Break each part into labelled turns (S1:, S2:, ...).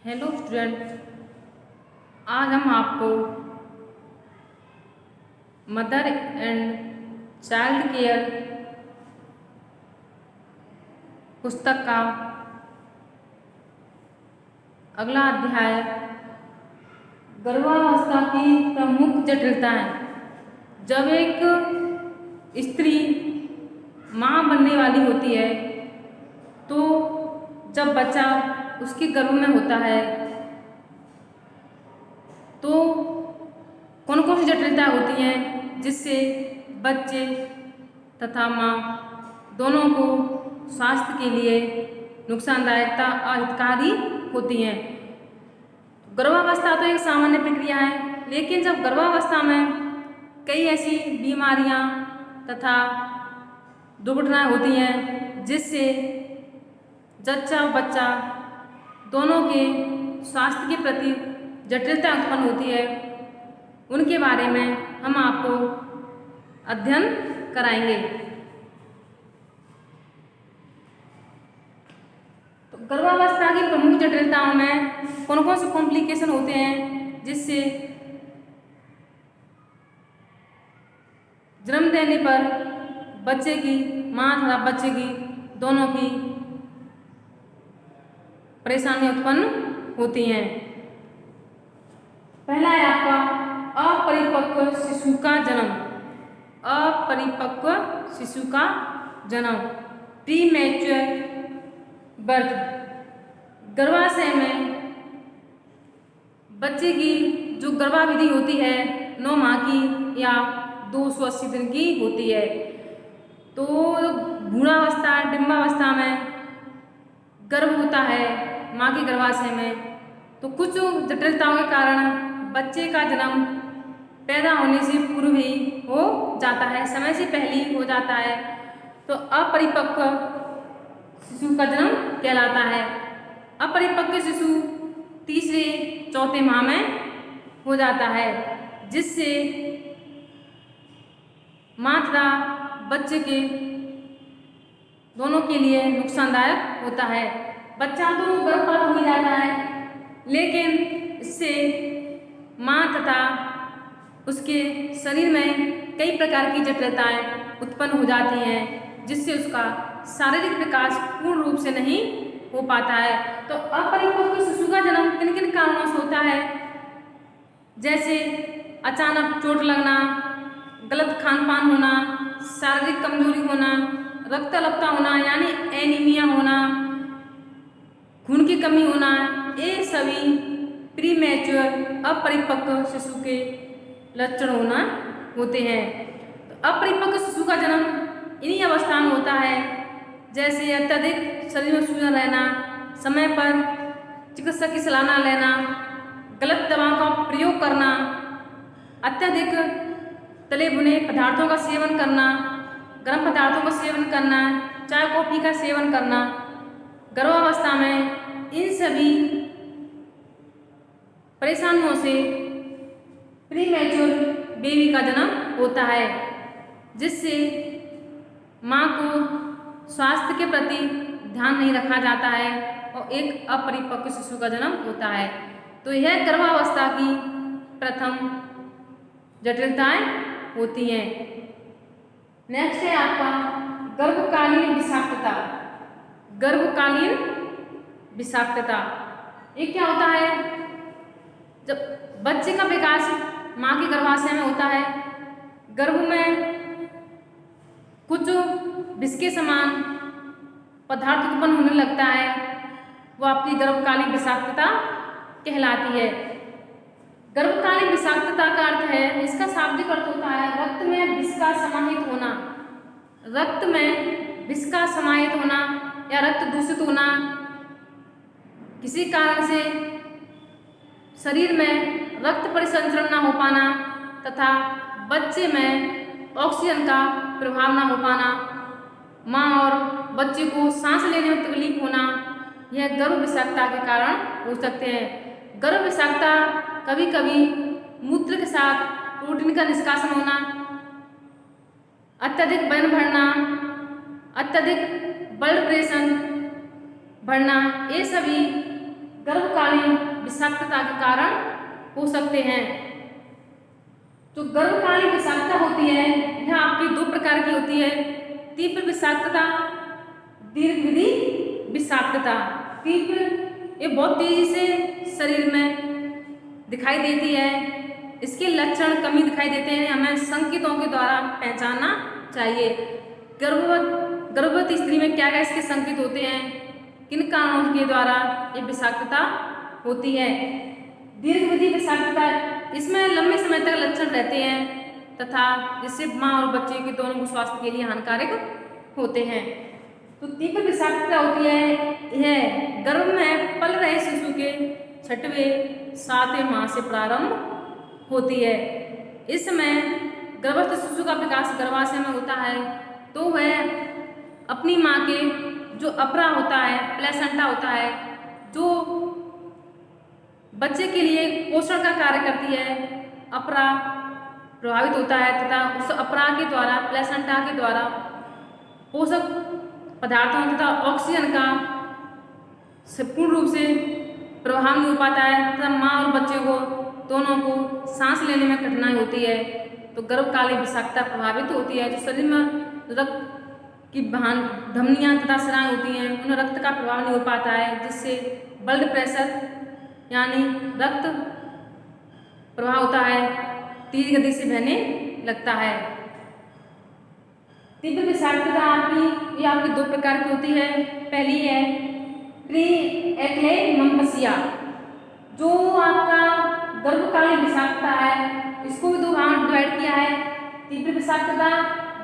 S1: Hello student, आज हम आपको मदर एंड चाइल्ड केयर पुस्तक का अगला अध्याय गर्भावस्था की प्रमुख जटिलताएं। जब एक स्त्री माँ बनने वाली होती है तो जब बच्चा उसके गर्भ में होता है तो कौन कौन सी जटिलताएं होती हैं जिससे बच्चे तथा माँ दोनों को स्वास्थ्य के लिए नुकसानदायकता अहितकारी होती हैं। गर्भावस्था तो एक सामान्य प्रक्रिया है, लेकिन जब गर्भावस्था में कई ऐसी बीमारियां तथा दुर्घटनाएं होती हैं जिससे जच्चा और बच्चा दोनों के स्वास्थ्य के प्रति जटिलता उत्पन्न होती है, उनके बारे में हम आपको अध्ययन कराएंगे। तो गर्भावस्था की प्रमुख जटिलताओं में कौन कौन से कॉम्प्लिकेशन होते हैं जिससे जन्म देने पर बच्चे की माँ तथा बच्चे की दोनों की परेशानियां उत्पन्न होती हैं। पहला है आपका अपरिपक्व शिशु का जन्म। अपरिपक्व शिशु का जन्म, प्रीमैच्योर बर्थ। गर्भाशय में बच्चे की जो गर्भाविधि होती है 9 माह की या 280 दिन की होती है। तो भ्रूणावस्था डिंबावस्था में गर्भ होता है माँ के गर्भाशय में, तो कुछ जटिलताओं के कारण बच्चे का जन्म पैदा होने से पूर्व ही हो जाता है, समय से पहले ही हो जाता है। तो अपरिपक्व शिशु का जन्म कहलाता है। अपरिपक्व शिशु तीसरे चौथे माह में हो जाता है, जिससे माँ तथा बच्चे के दोनों के लिए नुकसानदायक होता है। बच्चा तो गर्भपात हो ही जाता है, लेकिन इससे माँ तथा उसके शरीर में कई प्रकार की जटिलताएं उत्पन्न हो जाती हैं, जिससे उसका शारीरिक विकास पूर्ण रूप से नहीं हो पाता है। तो अपरिपक्व शिशु का जन्म किन किन कारणों से होता है, जैसे अचानक चोट लगना, गलत खान पान होना, शारीरिक कमजोरी होना, रक्त अल्पता होना यानी एनीमिया होना, खून की कमी होना, ये सभी प्रीमैच्योर अपरिपक्व शिशु के लक्षण होते हैं। तो अपरिपक्व शिशु का जन्म इन्हीं अवस्था में होता है, जैसे अत्यधिक शरीर में सूजन रहना, समय पर चिकित्सक की सलाह न लेना, गलत दवाओं का प्रयोग करना, अत्यधिक तले भुने पदार्थों का सेवन करना, गर्म पदार्थों का सेवन करना, चाय कॉफी का सेवन करना। गर्भावस्था में इन सभी परेशानियों से प्रीमैच्योर बेबी का जन्म होता है, जिससे माँ को स्वास्थ्य के प्रति ध्यान नहीं रखा जाता है और एक अपरिपक्व शिशु का जन्म होता है। तो यह गर्भावस्था की प्रथम जटिलताएं होती हैं। नेक्स्ट है आपका गर्भकालीन विषाक्तता। गर्भकालीन विषाक्तता ये क्या होता है? जब बच्चे का विकास माँ के गर्भाशय में होता है, गर्भ में कुछ विष के समान पदार्थ उत्पन्न होने लगता है, वो आपकी गर्भकालीन विषाक्तता कहलाती है। गर्भकालीन विषाक्तता का अर्थ है, इसका शाब्दिक अर्थ होता है रक्त में विष का समाहित होना। रक्त में विष का समाहित होना या रक्त दूषित होना, किसी कारण से शरीर में रक्त परिसंचरण न हो पाना तथा बच्चे में ऑक्सीजन का प्रभाव न हो पाना, माँ और बच्चे को सांस लेने में तकलीफ होना, यह गर्भ विषाक्तता के कारण हो सकते हैं। गर्भ विषाक्तता कभी कभी मूत्र के साथ प्रोटीन का निष्कासन होना, अत्यधिक वजन बढ़ना, अत्यधिक ब्लड प्रेशर बढ़ना, ये सभी गर्भकालीन विषाक्तता के कारण हो सकते हैं। जो गर्भकालीन विषाक्तता होती है यह आपकी दो प्रकार की होती है, तीव्र विषाक्तता, दीर्घावधि विषाक्तता। तीव्र ये बहुत तेजी से शरीर में दिखाई देती है, इसके लक्षण कमी दिखाई देते हैं, हमें संकेतों के द्वारा पहचानना चाहिए। गर्भवती स्त्री में क्या क्या इसके संकेत होते हैं, किन कारणों के द्वारा ये विषाक्तता होती है। दीर्घावधि विषाक्तता, इसमें लंबे समय तक लक्षण रहते हैं तथा जिससे माँ और बच्चे के दोनों को स्वास्थ्य के लिए हानिकारक होते हैं। तो तीव्र विषाक्तता होती है, यह गर्भ में पल रहे शिशु के 6वें 7वें माह से प्रारंभ होती है। इस समय गर्भस्थ शिशु का विकास गर्भाशय में होता है, तो वह अपनी माँ के जो अपरा होता है, प्लेसेंटा होता है, जो बच्चे के लिए पोषण का कार्य करती है, अपरा प्रभावित होता है तथा उस अपरा के द्वारा, प्लेसेंटा के द्वारा पोषक पदार्थों तथा ऑक्सीजन का पूर्ण रूप से प्रभाव नहीं हो पाता है तथा माँ और बच्चे को दोनों को सांस लेने में कठिनाई होती है। तो गर्भकालीन विषाक्तता प्रभावित होती है। जो शरीर में रक्त की धमनियाँ तथा स्राव होती हैं, उन्हें रक्त का प्रभाव नहीं हो पाता है, जिससे ब्लड प्रेशर यानी रक्त प्रवाह होता है, तेज गति से बहने लगता है। तीव्र विषाक्तता आपकी दो प्रकार की होती है। पहली है प्री एक्लेम्पसिया, जो आपका गर्भकालीन विषाक्तता है, इसको भी दो भाग डिवाइड किया है, तीव्र विषाक्तता,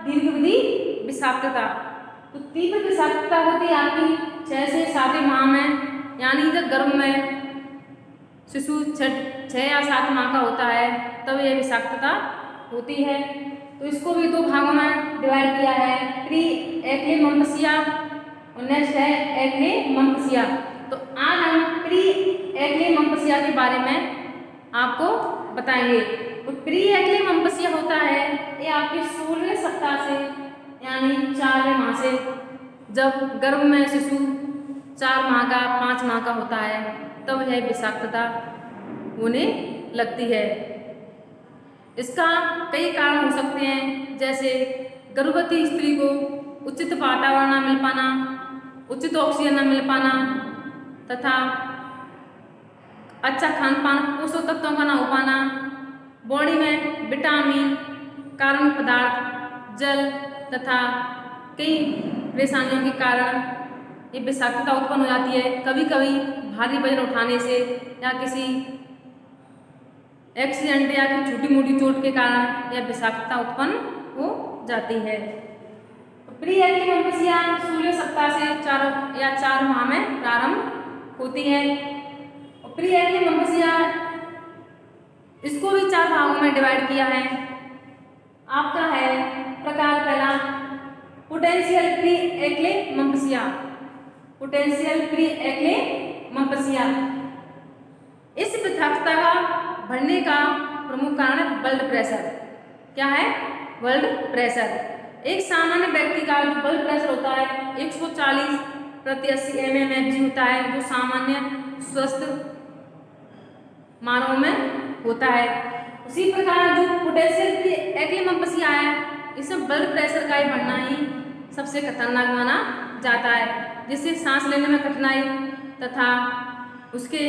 S1: दीर्घावधि विषाक्तता। तो तीव्र विषाक्तता होती है आपकी 6 से 7वें माह में, यानी जब गर्भ में शिशु 6 या 7 माह का होता है तब यह विषाक्तता होती है। तो इसको भी दो भागों में डिवाइड किया है, प्री एक्लेम्पसिया और नेक्स्ट है एक्लेम्पसिया। तो आज हम प्री एक्लेम्पसिया के बारे में आपको बताएंगे। तो प्री एक्लेम्पसिया होता है ये आपके 16वें सप्ताह से यानी 4वें माह से, जब गर्भ में शिशु 4 माह का 5 माह का होता है तब यह विषाक्तता होने लगती है। इसका कई कारण हो सकते हैं, जैसे गर्भवती स्त्री को उचित वातावरण न मिल पाना, उचित ऑक्सीजन न मिल पाना तथा अच्छा खान पान, पोषक तत्वों का न हो पाना, बॉडी में विटामिन, कार्बनिक पदार्थ, जल तथा कई परेशानियों के कारण ये विषाक्तता उत्पन्न हो जाती है। कभी कभी भारी वजन उठाने से या किसी एक्सीडेंट या किसी छोटी मोटी चोट के कारण यह विषाक्तता उत्पन्न हो जाती है। प्री एक्लेम्पसिया 16वें सप्ताह से 4 माह में प्रारंभ होती है। प्री एक्लेम्पसिया इसको भी 4 भागों में डिवाइड किया है। आपका है प्रकार पहला potential pre eclampsia, potential pre eclampsia. इस विषाक्तता का बढ़ने का प्रमुख कारण है ब्लड प्रेशर। क्या है? Blood pressure. एक सामान्य व्यक्ति का जो ब्लड प्रेशर होता है 140/80 mmHg होता है, जो सामान्य स्वस्थ मानव में होता है। उसी प्रकार जो पोटेंशियल प्री एक्लेम्पसिया है, इसमें ब्लड प्रेशर का ही बढ़ना ही सबसे खतरनाक माना जाता है, जिससे सांस लेने में कठिनाई तथा उसके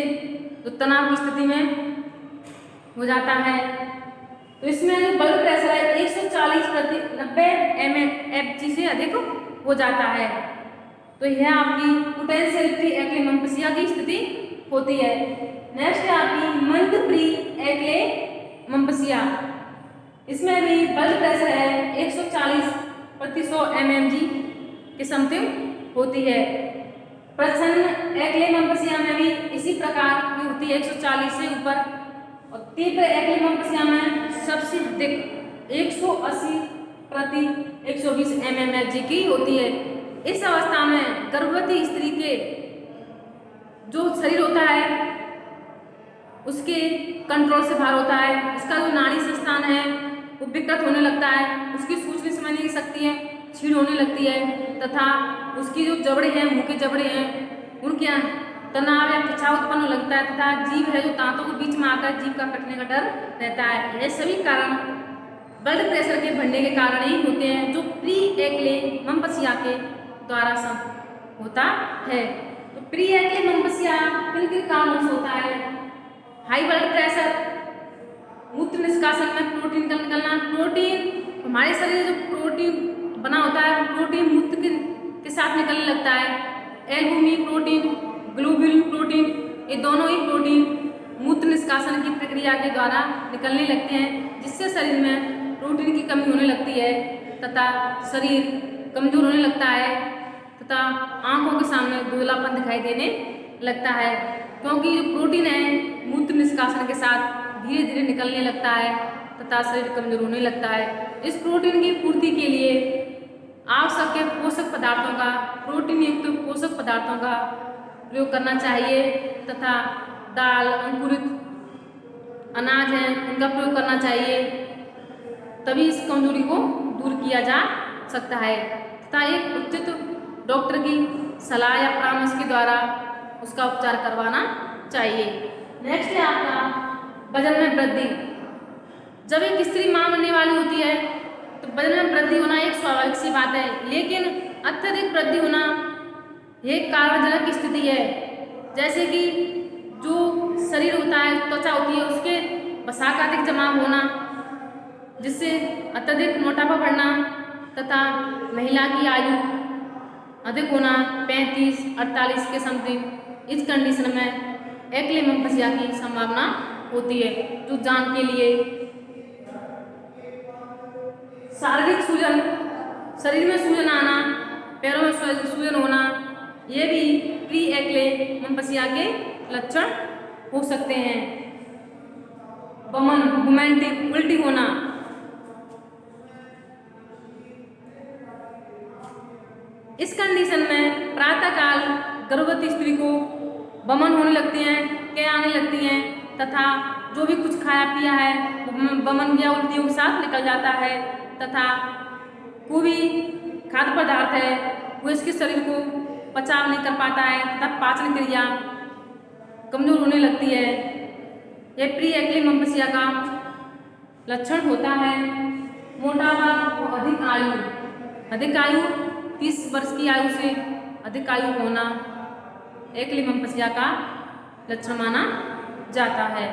S1: तनाव की स्थिति में हो जाता है। तो इसमें जो ब्लड प्रेशर है 140/90 mmHg से अधिक हो जाता है। तो यह आपकी पोटेंशियल प्री एक्लेम्पसिया की स्थिति होती है। नेक्स्ट है आपकी मंद प्री एक्लेम्पसिया। इसमें भी ब्लड प्रेशर है 140/100 mmHg के समथिंग होती है। प्रच्छन्न एक्लेम्पसिया में भी इसी प्रकार की होती है 140 से ऊपर, और तीव्र एक्लेम्पसिया में सबसे अधिक 180/120 mmHg की होती है। इस अवस्था में गर्भवती स्त्री के जो शरीर होता है उसके कंट्रोल से बाहर होता है, इसका जो नाड़ी संस्थान है वो विकृत होने लगता है, उसकी सूझने समझने की शक्ति है छीण होने लगती है तथा उसकी जो जबड़े हैं, मुंह के जबड़े हैं, उनके तनाव या खिंचाव उत्पन्न लगता है तथा जीभ है जो दांतों के बीच में आकर जीभ का कटने का डर रहता है। यह सभी कारण ब्लड प्रेशर के बढ़ने के कारण ही होते हैं जो प्री एक्लेम्पसिया के द्वारा होता है। तो प्री एक्लेम्पसिया किन किन कारणों से होता है? हाई ब्लड प्रेशर, मूत्र निष्कासन में प्रोटीन का निकलना। प्रोटीन हमारे शरीर में जो प्रोटीन बना होता है प्रोटीन मूत्र के साथ निकलने लगता है। एल्बुमिन प्रोटीन, ग्लोब्यूलिन प्रोटीन, ये दोनों ही प्रोटीन मूत्र निष्कासन की प्रक्रिया के द्वारा निकलने लगते हैं जिससे शरीर में प्रोटीन की कमी होने लगती है तथा शरीर कमजोर होने लगता है तथा आंखों के सामने धुंधलापन दिखाई देने लगता है क्योंकि जो प्रोटीन है मूत्र निष्कासन के साथ धीरे धीरे निकलने लगता है तथा शरीर कमजोर होने लगता है। इस प्रोटीन की पूर्ति के लिए आवश्यक पोषक पदार्थों का, प्रोटीन युक्त पोषक पदार्थों का प्रयोग करना चाहिए तथा दाल, अंकुरित अनाज है उनका प्रयोग करना चाहिए, तभी इस कमजोरी को दूर किया जा सकता है तथा एक उचित डॉक्टर की सलाह या परामर्श के द्वारा उसका उपचार करवाना चाहिए। नेक्स्ट है आपका वजन में वृद्धि। जब एक स्त्री मां बनने वाली होती है तो वजन में वृद्धि होना एक स्वाभाविक सी बात है, लेकिन अत्यधिक वृद्धि होना एक कारणजनक स्थिति है। जैसे कि जो शरीर होता है, त्वचा होती है, उसके वसा का अधिक जमाव होना जिससे अत्यधिक मोटापा बढ़ना तथा महिला की आयु अधिक होना 35-48 के समथिंग, इस कंडीशन में एक्लेम्पसिया की संभावना होती है। जो जान के लिए शारीरिक सूजन, शरीर में सूजन आना, पैरों में सूजन होना, ये भी प्री एक्लेम्पसिया के लक्षण हो सकते हैं। बमन, वोमिटिंग, उल्टी होना, इस कंडीशन में प्रातःकाल गर्भवती स्त्री को बमन होने लगती हैं, क्या आने लगती हैं तथा जो भी कुछ खाया पिया है वो बमन या उल्टियों के साथ निकल जाता है तथा कोई भी खाद्य पदार्थ है वो इसके शरीर को पचाव नहीं कर पाता है तथा पाचन क्रिया कमजोर होने लगती है। यह प्री एक्लेम्पसिया का लक्षण होता है। मोटापा और अधिक आयु 30 वर्ष की आयु से अधिक आयु होना एक्लेम्पसिया का लक्षण माना जाता है।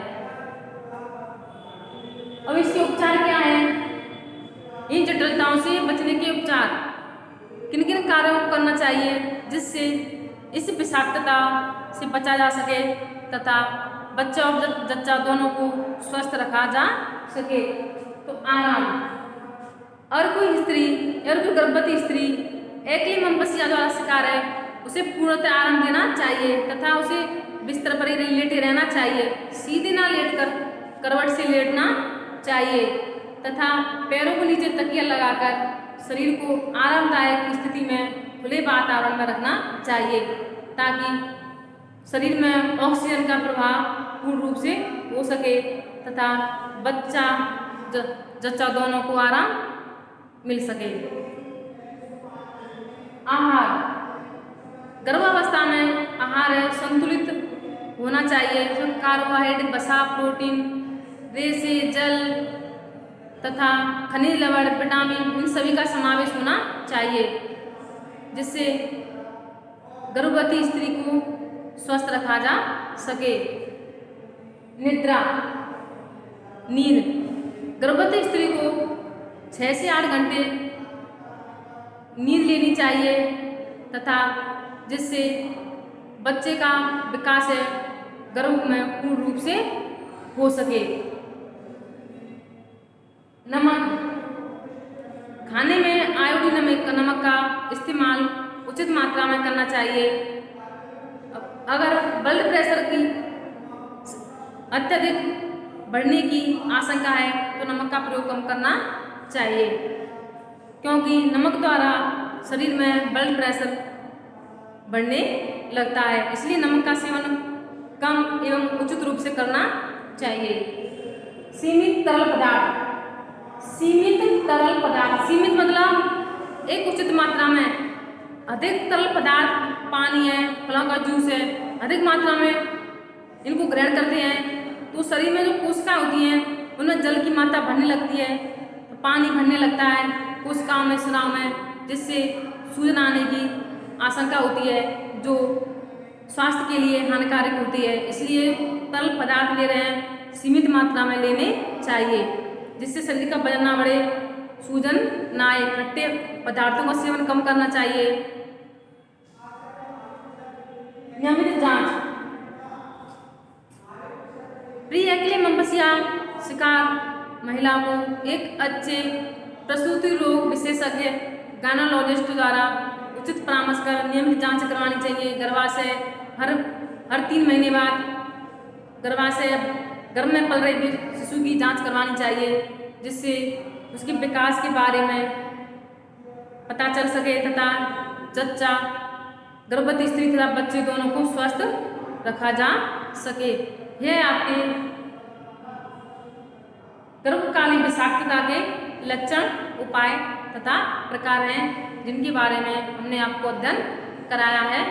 S1: अब इसके उपचार क्या है? इन जटिलताओं से बचने के उपचार किन किन कार्यों को करना चाहिए जिससे इस विषाक्तता से बचा जा सके तथा बच्चा और जच्चा दोनों को स्वस्थ रखा जा सके? तो आराम, और कोई स्त्री और कोई गर्भवती स्त्री एक्लेम्पसिया द्वारा शिकार है उसे पूर्णतः आराम देना चाहिए तथा उसे बिस्तर पर ही लेटे रहना चाहिए, सीधे ना लेटकर करवट से लेटना चाहिए तथा पैरों को नीचे तकिया लगाकर शरीर को आरामदायक स्थिति में खुले वातावरण में रखना चाहिए ताकि शरीर में ऑक्सीजन का प्रवाह पूर्ण रूप से हो सके तथा बच्चा जच्चा दोनों को आराम मिल सके। आहार, गर्भावस्था में आहार संतुलित होना चाहिए जिसमें कार्बोहाइड्रेट, वसा, प्रोटीन, रेशे, जल तथा खनिज लवण, विटामिन इन सभी का समावेश होना चाहिए जिससे गर्भवती स्त्री को स्वस्थ रखा जा सके। निद्रा, नींद, गर्भवती स्त्री को 6 से 8 घंटे नींद लेनी चाहिए तथा जिससे बच्चे का विकास है गर्भ में पूर्ण रूप से हो सके। नमक, खाने में आयोडीन नमक का इस्तेमाल उचित मात्रा में करना चाहिए। अगर ब्लड प्रेशर की अत्यधिक बढ़ने की आशंका है तो नमक का प्रयोग कम करना चाहिए क्योंकि नमक द्वारा शरीर में ब्लड प्रेशर बढ़ने लगता है, इसलिए नमक का सेवन कम एवं उचित रूप से करना चाहिए। सीमित तरल पदार्थ, सीमित मतलब एक उचित मात्रा में। अधिक तरल पदार्थ पानी है, फलों का जूस है अधिक मात्रा में इनको ग्रहण करते हैं तो शरीर में जो कोशिकाएं होती हैं उनमें जल की मात्रा बढ़ने लगती है, तो पानी भरने लगता है कोशिकाओं में, स्राव में, जिससे सूजन आने की आशंका होती है जो स्वास्थ्य के लिए हानिकारक होती है। इसलिए तरल पदार्थ ले रहे हैं सीमित मात्रा में लेने चाहिए, जिससे शरीर का वजन ना बढ़े, सूजन ना आए। खट्टे पदार्थों का सेवन कम करना चाहिए। नियमित जांच। प्री एक्लेम्पसिया शिकार महिला को एक अच्छे प्रसूति रोग विशेषज्ञ गायनोलॉजिस्ट द्वारा उचित परामर्श कर नियमित जांच करवानी चाहिए। गर्भाशय हर 3 महीने बाद गर्भाशय गर्भ में पल रही शिशु की जांच करवानी चाहिए, जिससे उसके विकास के बारे में पता चल सके तथा जच्चा, गर्भवती स्त्री तथा बच्चे दोनों को स्वस्थ रखा जा सके। यह आपके गर्भकालीन विषाक्तता के लक्षण, उपाय तथा प्रकार हैं जिनके बारे में हमने आपको अध्ययन कराया है।